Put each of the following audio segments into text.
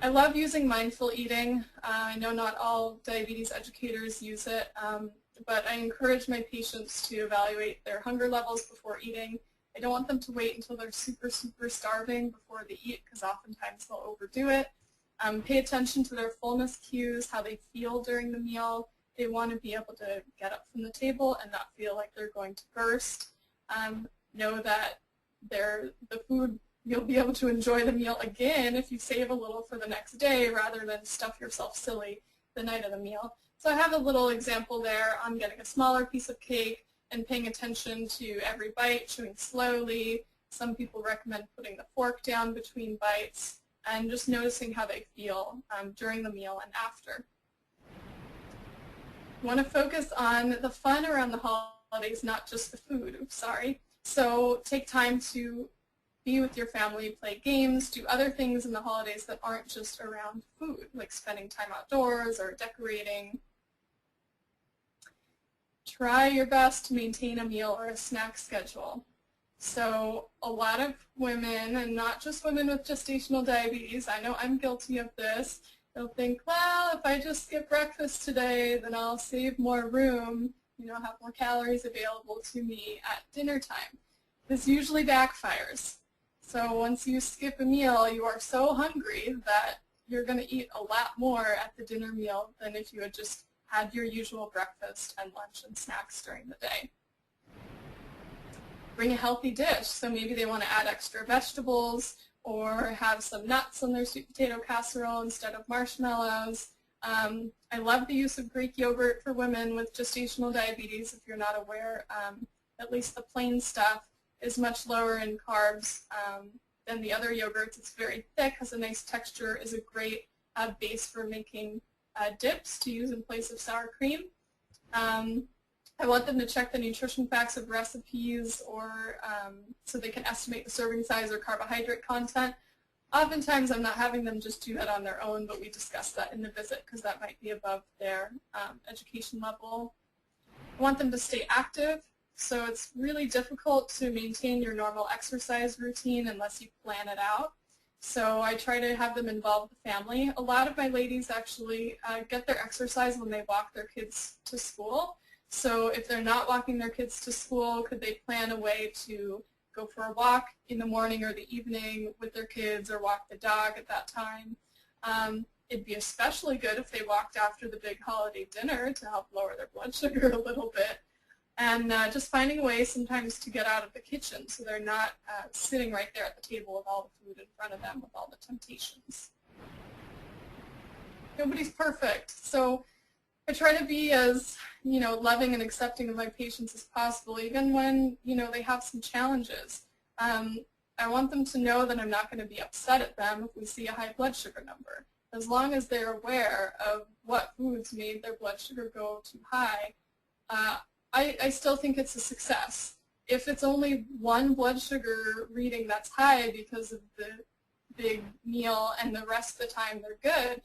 I love using mindful eating. I know not all diabetes educators use it, but I encourage my patients to evaluate their hunger levels before eating. I don't want them to wait until they're super, super starving before they eat, because oftentimes they'll overdo it. Pay attention to their fullness cues, how they feel during the meal. They want to be able to get up from the table and not feel like they're going to burst. Know that the food, you'll be able to enjoy the meal again if you save a little for the next day rather than stuff yourself silly the night of the meal. So I have a little example there on getting a smaller piece of cake and paying attention to every bite, chewing slowly. Some people recommend putting the fork down between bites and just noticing how they feel during the meal and after. I want to focus on the fun around the holidays, not just the food. Oops, sorry. So take time to be with your family, play games, do other things in the holidays that aren't just around food, like spending time outdoors or decorating. Try your best to maintain a meal or a snack schedule. So a lot of women, and not just women with gestational diabetes, I know I'm guilty of this, they'll think, well, if I just skip breakfast today, then I'll save more room, have more calories available to me at dinner time. This usually backfires. So once you skip a meal, you are so hungry that you're going to eat a lot more at the dinner meal than if you had just had your usual breakfast and lunch and snacks during the day. Bring a healthy dish. So maybe they want to add extra vegetables or have some nuts on their sweet potato casserole instead of marshmallows. I love the use of Greek yogurt for women with gestational diabetes. If you're not aware, at least the plain stuff is much lower in carbs than the other yogurts. It's very thick, has a nice texture, is a great base for making dips to use in place of sour cream. I want them to check the nutrition facts of recipes or so they can estimate the serving size or carbohydrate content. Oftentimes I'm not having them just do that on their own, but we discuss that in the visit because that might be above their education level. I want them to stay active. So it's really difficult to maintain your normal exercise routine unless you plan it out. So I try to have them involve the family. A lot of my ladies actually get their exercise when they walk their kids to school. So if they're not walking their kids to school, could they plan a way to go for a walk in the morning or the evening with their kids or walk the dog at that time? It'd be especially good if they walked after the big holiday dinner to help lower their blood sugar a little bit. And just finding a way sometimes to get out of the kitchen so they're not sitting right there at the table with all the food in front of them with all the temptations. Nobody's perfect, so I try to be as loving and accepting of my patients as possible, even when they have some challenges. I want them to know that I'm not going to be upset at them if we see a high blood sugar number. As long as they're aware of what foods made their blood sugar go too high, I still think it's a success. If it's only one blood sugar reading that's high because of the big meal and the rest of the time they're good,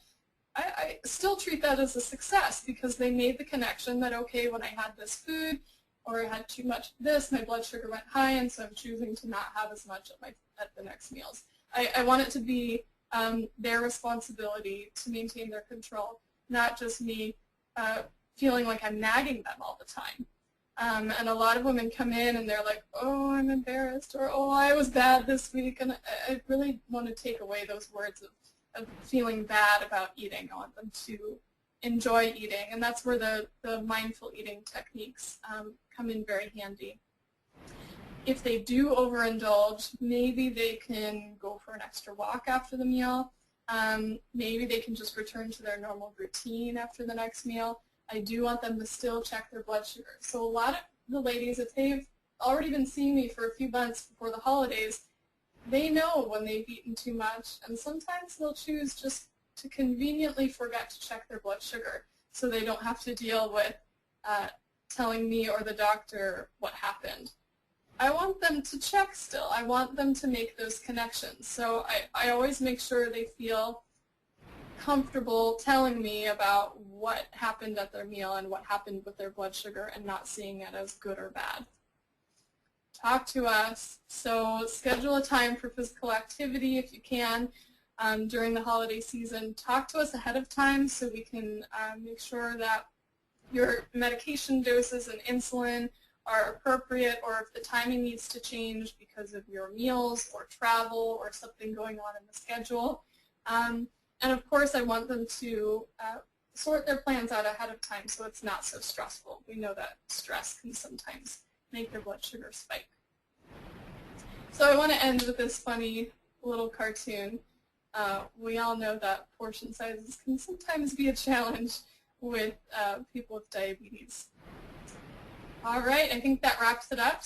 I still treat that as a success because they made the connection that, okay, when I had this food or I had too much of this, my blood sugar went high, and so I'm choosing to not have as much at the next meals. I want it to be their responsibility to maintain their control, not just me feeling like I'm nagging them all the time. And a lot of women come in and they're like, oh, I'm embarrassed, or oh, I was bad this week. And I really want to take away those words of feeling bad about eating. I want them to enjoy eating, and that's where the mindful eating techniques come in very handy. If they do overindulge, maybe they can go for an extra walk after the meal. Maybe they can just return to their normal routine after the next meal. I do want them to still check their blood sugar. So a lot of the ladies, if they've already been seeing me for a few months before the holidays, they know when they've eaten too much, and sometimes they'll choose just to conveniently forget to check their blood sugar so they don't have to deal with telling me or the doctor what happened. I want them to check still. I want them to make those connections. So I always make sure they feel comfortable telling me about what happened at their meal and what happened with their blood sugar and not seeing it as good or bad. Talk to us. So schedule a time for physical activity if you can. during the holiday season, talk to us ahead of time so we can make sure that your medication doses and insulin are appropriate, or if the timing needs to change because of your meals or travel or something going on in the schedule. And of course, I want them to sort their plans out ahead of time so it's not so stressful. We know that stress can sometimes make their blood sugar spike. So I want to end with this funny little cartoon. We all know that portion sizes can sometimes be a challenge with people with diabetes. All right, I think that wraps it up.